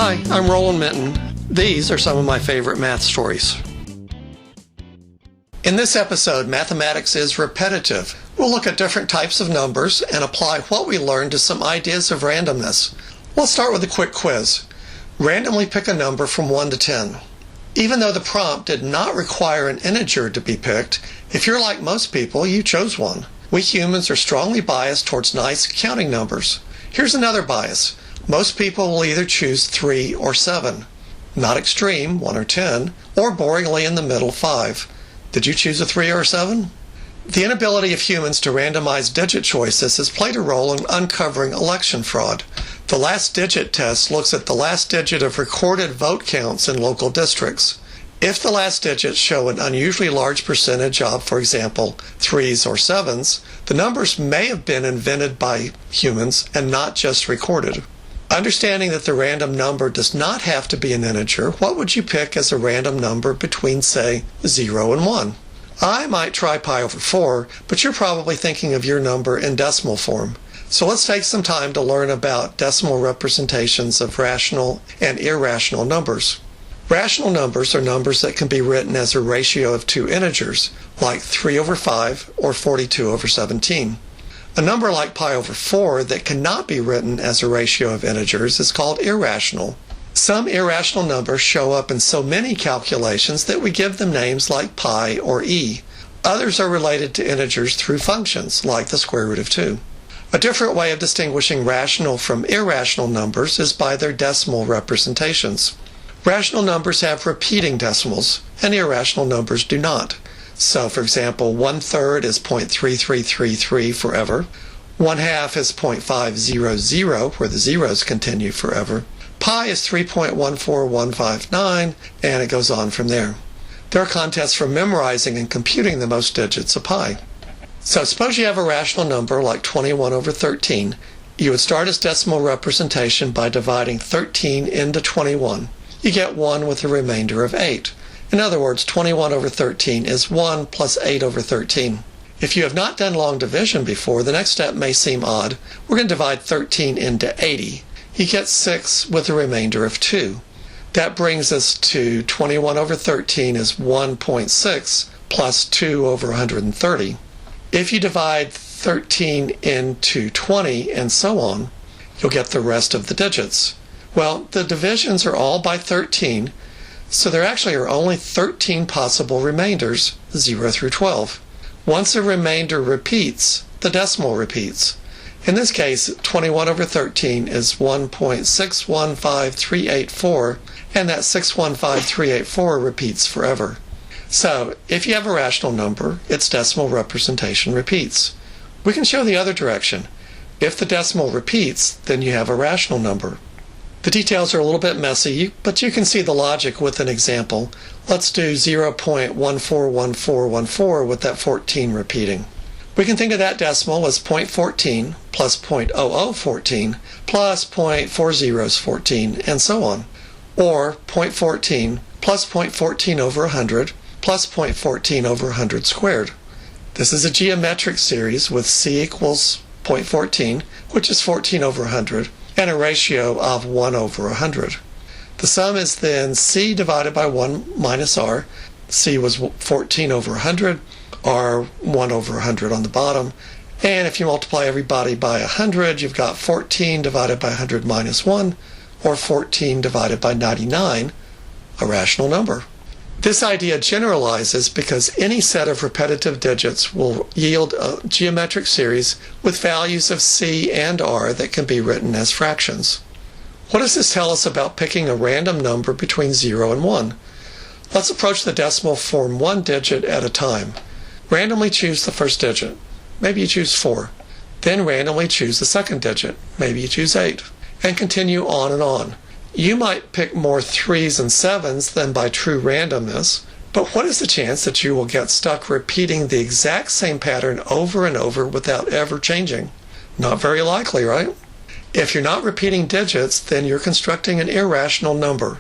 Hi, I'm Roland Minton. These are some of my favorite math stories. In this episode, mathematics is repetitive. We'll look at different types of numbers and apply what we learned to some ideas of randomness. Let's start with a quick quiz. Randomly pick a number from 1 to 10. Even though the prompt did not require an integer to be picked, if you're like most people, you chose one. We humans are strongly biased towards nice counting numbers. Here's another bias. Most people will either choose 3 or 7. Not extreme, 1 or 10, or boringly in the middle, 5. Did you choose a 3 or a 7? The inability of humans to randomize digit choices has played a role in uncovering election fraud. The last digit test looks at the last digit of recorded vote counts in local districts. If the last digits show an unusually large percentage of, for example, 3s or 7s, the numbers may have been invented by humans and not just recorded. Understanding that the random number does not have to be an integer, what would you pick as a random number between, say, 0 and 1? I might try pi over 4, but you're probably thinking of your number in decimal form. So let's take some time to learn about decimal representations of rational and irrational numbers. Rational numbers are numbers that can be written as a ratio of two integers, like 3 over 5 or 42 over 17. A number like pi over 4 that cannot be written as a ratio of integers is called irrational. Some irrational numbers show up in so many calculations that we give them names like pi or e. Others are related to integers through functions, like the square root of 2. A different way of distinguishing rational from irrational numbers is by their decimal representations. Rational numbers have repeating decimals, and irrational numbers do not. So, for example, 1/3 is 0.3333 forever. 1/2 is 0.500, where the zeros continue forever. Pi is 3.14159, and it goes on from there. There are contests for memorizing and computing the most digits of pi. So suppose you have a rational number like 21 over 13. You would start its decimal representation by dividing 13 into 21. You get 1 with a remainder of 8. In other words, 21 over 13 is 1 plus 8 over 13. If you have not done long division before, the next step may seem odd. We're going to divide 13 into 80. You get 6 with a remainder of 2. That brings us to 21 over 13 is 1.6 plus 2 over 130. If you divide 13 into 20 and so on, you'll get the rest of the digits. Well, the divisions are all by 13, so there actually are only 13 possible remainders, 0 through 12. Once a remainder repeats, the decimal repeats. In this case, 21 over 13 is 1.615384, and that 615384 repeats forever. So, if you have a rational number, its decimal representation repeats. We can show the other direction. If the decimal repeats, then you have a rational number. The details are a little bit messy, but you can see the logic with an example. Let's do 0.141414 with that 14 repeating. We can think of that decimal as 0.14 plus 0.0014 plus 0.4014 and so on. Or 0.14 plus 0.14 over 100 plus 0.14 over 100 squared. This is a geometric series with c equals 0.14, which is 14 over 100, and a ratio of 1 over 100. The sum is then c divided by 1 minus r. c was 14 over 100, r 1 over 100 on the bottom. And if you multiply everybody by 100, you've got 14 divided by 100 minus 1, or 14 divided by 99, a rational number. This idea generalizes because any set of repetitive digits will yield a geometric series with values of c and r that can be written as fractions. What does this tell us about picking a random number between 0 and 1? Let's approach the decimal form one digit at a time. Randomly choose the first digit. Maybe you choose 4. Then randomly choose the second digit. Maybe you choose 8. And continue on and on. You might pick more 3s and 7s than by true randomness, but what is the chance that you will get stuck repeating the exact same pattern over and over without ever changing? Not very likely, right? If you're not repeating digits, then you're constructing an irrational number.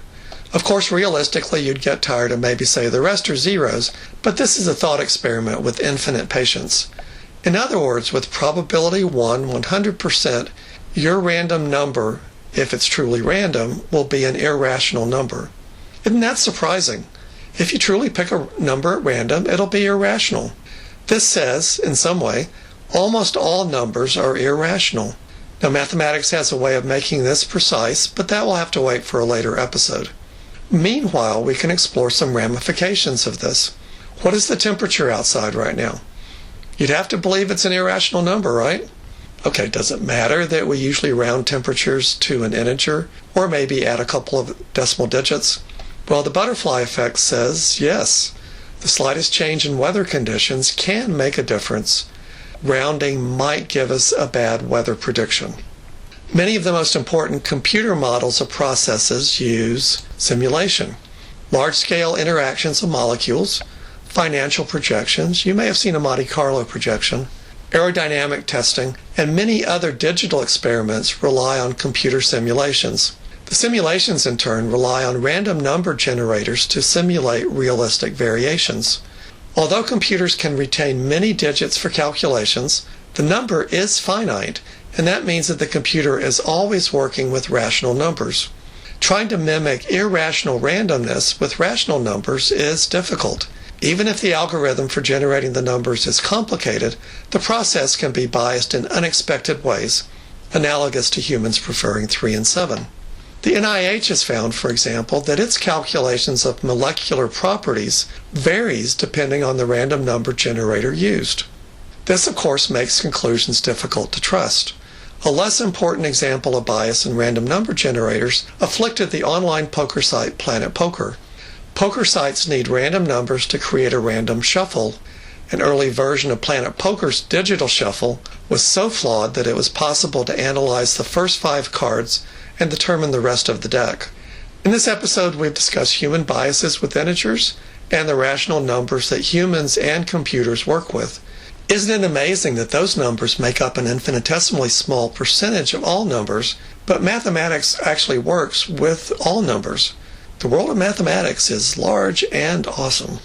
Of course, realistically, you'd get tired and maybe say the rest are zeros, but this is a thought experiment with infinite patience. In other words, with probability 1, 100%, your random number if it's truly random, will be an irrational number. Isn't that surprising? If you truly pick a number at random, it'll be irrational. This says, in some way, almost all numbers are irrational. Now, mathematics has a way of making this precise, but that will have to wait for a later episode. Meanwhile, we can explore some ramifications of this. What is the temperature outside right now? You'd have to believe it's an irrational number, right? Okay, does it matter that we usually round temperatures to an integer, or maybe add a couple of decimal digits? Well, the butterfly effect says yes. The slightest change in weather conditions can make a difference. Rounding might give us a bad weather prediction. Many of the most important computer models of processes use simulation. Large-scale interactions of molecules, financial projections, you may have seen a Monte Carlo projection, aerodynamic testing, and many other digital experiments rely on computer simulations. The simulations, in turn, rely on random number generators to simulate realistic variations. Although computers can retain many digits for calculations, the number is finite, and that means that the computer is always working with rational numbers. Trying to mimic irrational randomness with rational numbers is difficult. Even if the algorithm for generating the numbers is complicated, the process can be biased in unexpected ways, analogous to humans preferring 3 and 7. The NIH has found, for example, that its calculations of molecular properties varies depending on the random number generator used. This, of course, makes conclusions difficult to trust. A less important example of bias in random number generators afflicted the online poker site Planet Poker. Poker sites need random numbers to create a random shuffle. An early version of Planet Poker's digital shuffle was so flawed that it was possible to analyze the first 5 cards and determine the rest of the deck. In this episode, we've discussed human biases with integers and the rational numbers that humans and computers work with. Isn't it amazing that those numbers make up an infinitesimally small percentage of all numbers, but mathematics actually works with all numbers? The world of mathematics is large and awesome.